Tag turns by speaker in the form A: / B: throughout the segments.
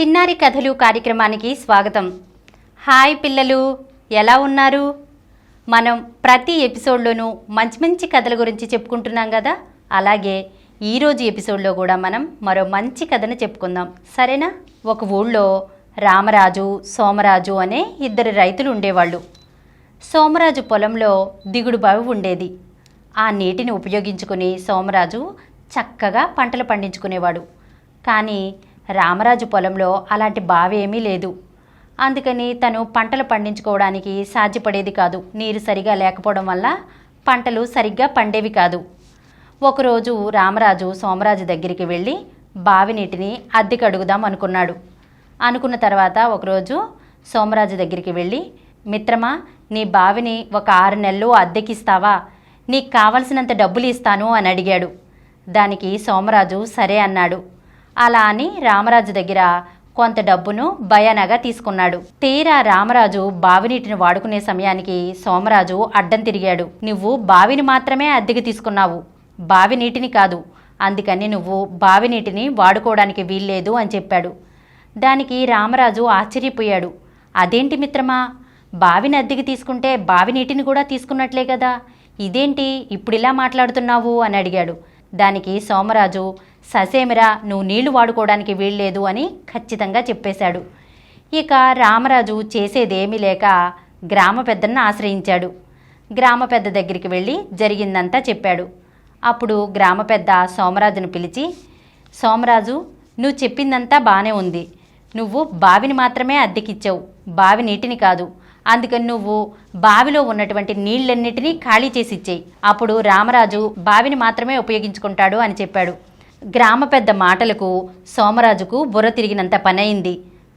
A: చిన్నారి కథలు కార్యక్రమానికి స్వాగతం. హాయ్ పిల్లలు, ఎలా ఉన్నారు? మనం ప్రతి ఎపిసోడ్లోనూ మంచి మంచి కథల గురించి చెప్పుకుంటున్నాం కదా. అలాగే ఈరోజు ఎపిసోడ్లో కూడా మనం మరో మంచి కథను చెప్పుకుందాం, సరేనా? ఒక ఊళ్ళో రామరాజు, సోమరాజు అనే ఇద్దరు రైతులు ఉండేవాళ్ళు. సోమరాజు పొలంలో దిగుడు బావి ఉండేది. ఆ నీటిని ఉపయోగించుకుని సోమరాజు చక్కగా పంటలు పండించుకునేవాడు. కానీ రామరాజు పొలంలో అలాంటి బావి ఏమీ లేదు. అందుకని తను పంటలు పండించుకోవడానికి సాధ్యపడేది కాదు. నీరు సరిగా లేకపోవడం వల్ల పంటలు సరిగ్గా పండేవి కాదు. ఒకరోజు రామరాజు సోమరాజు దగ్గరికి వెళ్ళి బావి నీటిని అద్దెకు అడుగుదాం అనుకున్నాడు. అనుకున్న తర్వాత ఒకరోజు సోమరాజు దగ్గరికి వెళ్ళి, మిత్రమా, నీ బావిని ఒక 6 నెలలు అద్దెకిస్తావా? నీకు కావలసినంత డబ్బులు ఇస్తాను అని అడిగాడు. దానికి సోమరాజు సరే అన్నాడు. అలా అని రామరాజు దగ్గర కొంత డబ్బును భయానగా తీసుకున్నాడు. తీరా రామరాజు బావి నీటిని వాడుకునే సమయానికి సోమరాజు అడ్డం తిరిగాడు. నువ్వు బావిని మాత్రమే అద్దెకి తీసుకున్నావు, బావి నీటిని కాదు. అందుకని నువ్వు బావి నీటిని వాడుకోవడానికి వీల్లేదు అని చెప్పాడు. దానికి రామరాజు ఆశ్చర్యపోయాడు. అదేంటి మిత్రమా, బావిని అద్దెకి తీసుకుంటే బావి నీటిని కూడా తీసుకున్నట్లే కదా, ఇదేంటి ఇప్పుడిలా మాట్లాడుతున్నావు అని అడిగాడు. దానికి సోమరాజు, ససేమిరా, నువ్వు నీళ్లు వాడుకోవడానికి వీల్లేదు అని ఖచ్చితంగా చెప్పేశాడు. ఇక రామరాజు చేసేదేమీ లేక గ్రామ పెద్దను ఆశ్రయించాడు. గ్రామ పెద్ద దగ్గరికి వెళ్ళి జరిగిందంతా చెప్పాడు. అప్పుడు గ్రామ పెద్ద సోమరాజును పిలిచి, సోమరాజు, నువ్వు చెప్పిందంతా బాగానే ఉంది. నువ్వు బావిని మాత్రమే అద్దెకిచ్చావు, బావి నీటిని కాదు. అందుకని నువ్వు బావిలో ఉన్నటువంటి నీళ్ళన్నిటినీ ఖాళీ చేసి ఇచ్చేయి. అప్పుడు రామరాజు బావిని మాత్రమే ఉపయోగించుకుంటాడు అని చెప్పాడు. గ్రామ పెద్ద మాటలకు సోమరాజుకు బుర్ర తిరిగినంత పనయింది.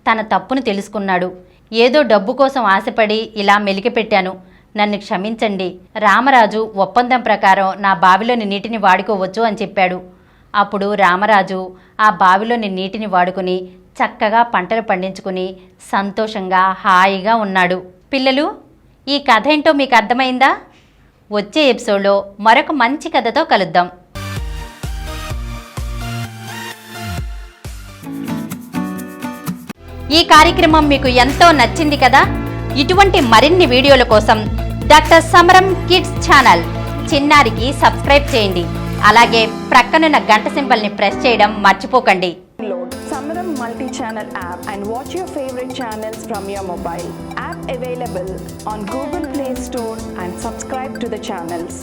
A: తన తప్పును తెలుసుకున్నాడు. ఏదో డబ్బు కోసం ఆశపడి ఇలా మెలికపెట్టాను, నన్ను క్షమించండి. రామరాజు ఒప్పందం ప్రకారం నా బావిలోని నీటిని వాడుకోవచ్చు అని చెప్పాడు. అప్పుడు రామరాజు ఆ బావిలోని నీటిని వాడుకుని చక్కగా పంటలు పండించుకుని సంతోషంగా హాయిగా ఉన్నాడు. పిల్లలు, ఈ కథ ఏంటో మీకు అర్థమైందా? వచ్చే ఎపిసోడ్లో మరొక మంచి కథతో కలుద్దాం. ఈ కార్యక్రమం మీకు ఎంతో నచ్చింది కదా. ఇటువంటి మరిన్ని వీడియోల కోసం డాక్టర్ సమరం కిడ్స్ ఛానల్ చిన్నారికి సబ్స్క్రైబ్ చేయండి. అలాగే ప్రక్కనున్న గంట సింబల్ని ప్రెస్ చేయడం మర్చిపోకండి.
B: Samaram multi-channel app and watch your favorite channels from your mobile. App available on Google Play Store and subscribe to the channels.